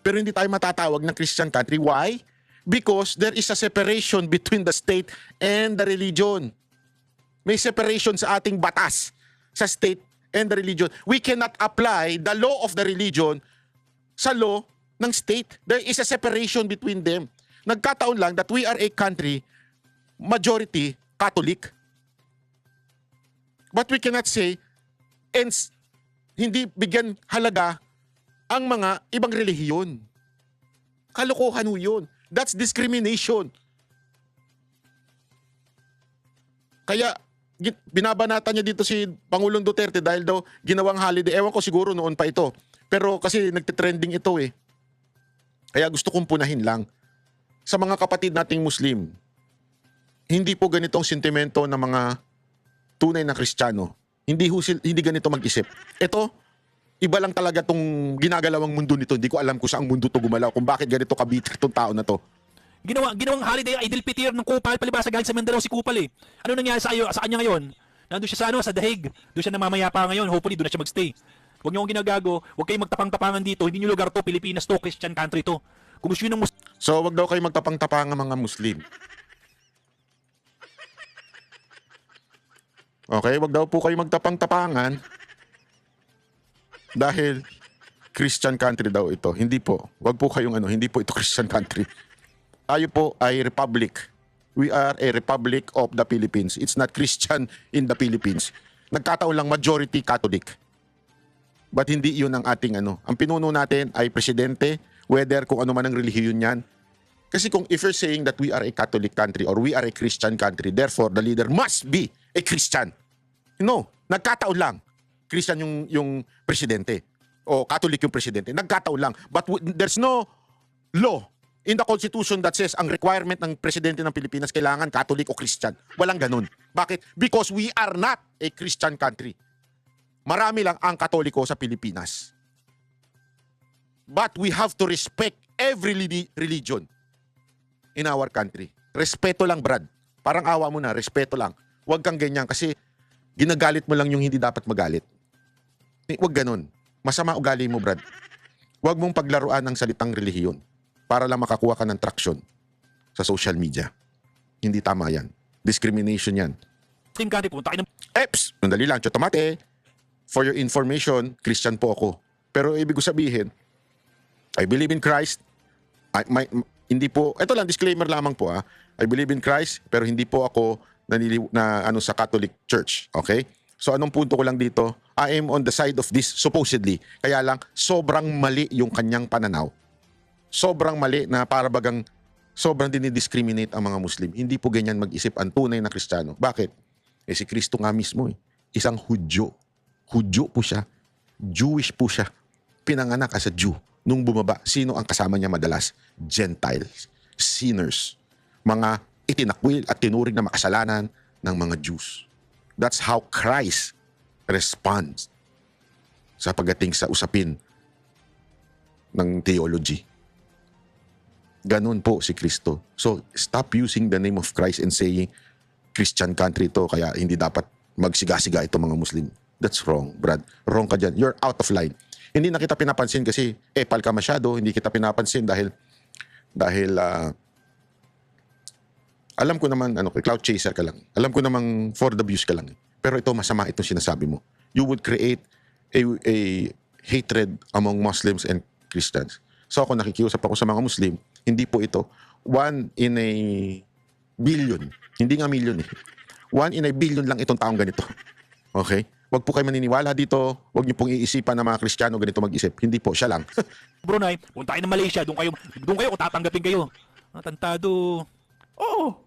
Pero hindi tayo matatawag na Christian country. Why? Because there is a separation between the state and the religion. May separation sa ating batas sa state and the religion. We cannot apply the law of the religion sa law ng state. There is a separation between them. Nagkataon lang that we are a country majority Catholic. But we cannot say and hindi bigyan halaga ang mga ibang relihiyon. Kalokohan ho yun. That's discrimination. Kaya binabanata niya dito si Pangulong Duterte dahil daw ginawang holiday. Ewan ko siguro noon pa ito. Pero kasi nagtitrending ito eh. Kaya gusto kong punahin lang. Sa mga kapatid nating Muslim, hindi po ganitong sentimento ng mga tunay na Kristiyano. Hindi ganito mag-isip. Ito, iba lang talaga tong ginagalawang mundo nito. Hindi ko alam kung saang mundo to gumalaw, kung bakit ganito kabitir tong tao na to. Ginawang holiday ang Idil Pitir ng Kupal, palibasa galing sa Mindanao si Kupal eh. Ano nangyari sa kanya ngayon? Nandun siya sa Dahig. Doon siya namamayapa ngayon. Hopefully doon na siya magstay. Huwag niyo akong ginagago. Huwag kayong magtapang-tapangan dito. Hindi niyo lugar to. Pilipinas to. Christian country to. Kung gusto nyo ng So wag daw kayo magtapang-tapangan mga Muslim. Okay, wag daw po kayo magtapang-tapangan dahil Christian country daw ito. Hindi po. Wag po kayong hindi po ito Christian country. Tayo po ay republic. We are a republic of the Philippines. It's not Christian in the Philippines. Nagkataon lang majority Catholic. But hindi yun ang ating Ang pinuno natin ay presidente, whether kung ano man ang relihiyon yan. Kasi if you're saying that we are a Catholic country or we are a Christian country, therefore the leader must be a Christian. No, nagkataon lang. Christian yung presidente o Catholic yung presidente. Nagkataon lang. But there's no law in the Constitution that says ang requirement ng presidente ng Pilipinas kailangan Catholic o Christian. Walang ganun. Bakit? Because we are not a Christian country. Marami lang ang Katoliko sa Pilipinas. But we have to respect every religion in our country. Respeto lang, Brad. Parang awa mo na, respeto lang. Huwag kang ganyan kasi ginagalit mo lang yung hindi dapat magalit. Huwag ganun. Masama ugali mo, Brad. Huwag mong paglaruan ng salitang relihiyon para lang makakuha ka ng traction sa social media. Hindi tama yan. Discrimination yan. Muslim country, pumunta kayo ng... Eps! Sandali lang, Chotomate. For your information, Christian po ako. Pero ibig ko sabihin, I believe in Christ. Hindi po, ito lang, disclaimer lamang po. I believe in Christ, pero hindi po ako sa Catholic Church. Okay? So anong punto ko lang dito? I am on the side of this, supposedly. Kaya lang, sobrang mali yung kanyang pananaw. Sobrang mali na para bagang sobrang dinidiscriminate ang mga Muslim. Hindi po ganyan mag-isip ang tunay na Kristiyano. Bakit? Si Kristo nga mismo isang Hudyo. Hudyo po siya. Jewish po siya. Pinanganak as a Jew. Nung bumaba, sino ang kasama niya madalas? Gentiles, sinners, mga itinakwil at tinuring na makasalanan ng mga Jews. That's how Christ responds sa pagdating sa usapin ng theology. Ganun po si Kristo. So, stop using the name of Christ and saying, Christian country to, kaya hindi dapat magsiga-siga ito mga Muslim. That's wrong, Brad. Wrong ka dyan. You're out of line. Hindi na kita pinapansin kasi epal ka masyado. Hindi kita pinapansin dahil alam ko naman, cloud chaser ka lang. Alam ko namang for the views ka lang. Pero ito, masama itong sinasabi mo. You would create a hatred among Muslims and Christians. So ako nakikiusap ako sa mga Muslim, hindi po ito 1 in a billion. Hindi nga million 1 in a billion lang itong taong ganito. Okay? Huwag po kayo maniniwala dito. Huwag niyo pong iisipan na mga Kristiyano ganito mag-isip. Hindi po, siya lang. Brunei, punta kayo ng Malaysia. Doon kayo kung tatanggapin kayo. Tantado. Oo.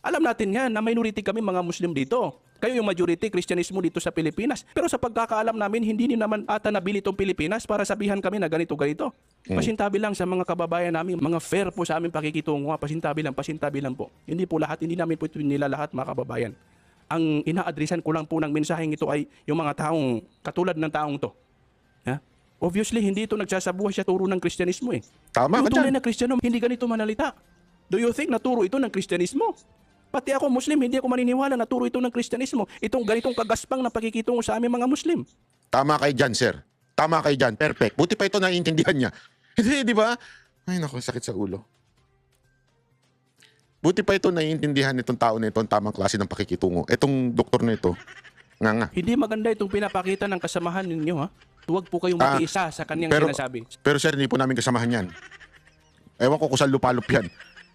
Alam natin yan na minority kami mga Muslim dito. Kayo yung majority Kristyanismo dito sa Pilipinas. Pero sa pagkakaalam namin, hindi din naman ata nabili itong Pilipinas para sabihan kami na ganito-ganito. Pasintabi lang sa mga kababayan namin, mga fair po sa aming pakikitungo. Pasintabi lang po. Hindi po lahat, hindi namin po ito nila lahat mga kababayan. Ang ina-addressan ko lang po ng mensaheng ito ay yung mga taong katulad ng taong to. Obviously, hindi ito nagsasabuhay siya turo ng Kristyanismo Tama ka dyan. Yung tunay na Kristiyano, hindi ganito manalita. Do you think naturo ito ng Kristyanismo? Pati ako Muslim, hindi ako maniniwala na turo ito ng Kristyanismo. Itong ganitong kagaspang na pakikitungo sa aming mga Muslim. Tama kayo dyan, sir. Tama kayo dyan. Perfect. Buti pa ito naiintindihan niya. Hindi, di ba? Ay, naku, sakit sa ulo. Buti pa ito naiintindihan nitong tao na ito ang tamang klase ng pakikitungo. Itong doktor na ito, nga. Hindi maganda itong pinapakita ng kasamahan ninyo, ha? Huwag po kayong mag-iisa sa kanyang sinasabi. Pero sir, hindi po namin kasamahan yan. Ewan ko kung saan lupalop yan.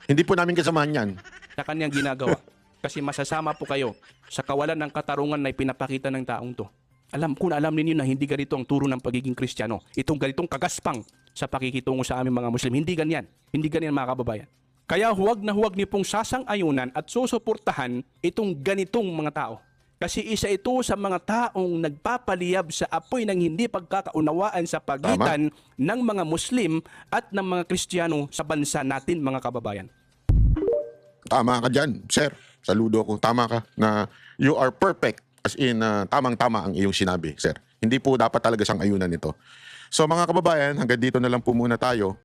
Hindi po namin kasamahan yan. Sa kanyang ginagawa. Kasi masasama po kayo sa kawalan ng katarungan na ipinapakita ng taong to. Alam ninyo na hindi ganito ang turo ng pagiging Kristiyano. Itong ganitong kagaspang sa pakikitungo sa aming mga Muslim. Hindi ganyan. Hindi ganyan mga kababayan. Kaya huwag na huwag niyo pong sasang-ayunan at susuportahan itong ganitong mga tao. Kasi isa ito sa mga taong nagpapaliyab sa apoy ng hindi pagkakaunawaan sa pagitan ng mga Muslim at ng mga Kristiyano sa bansa natin, mga kababayan. Tama ka dyan, sir. Saludo ako. Tama ka na you are perfect. As in, tamang-tama ang iyong sinabi, sir. Hindi po dapat talaga sang ayunan ito. So mga kababayan, hanggang dito na lang po muna tayo.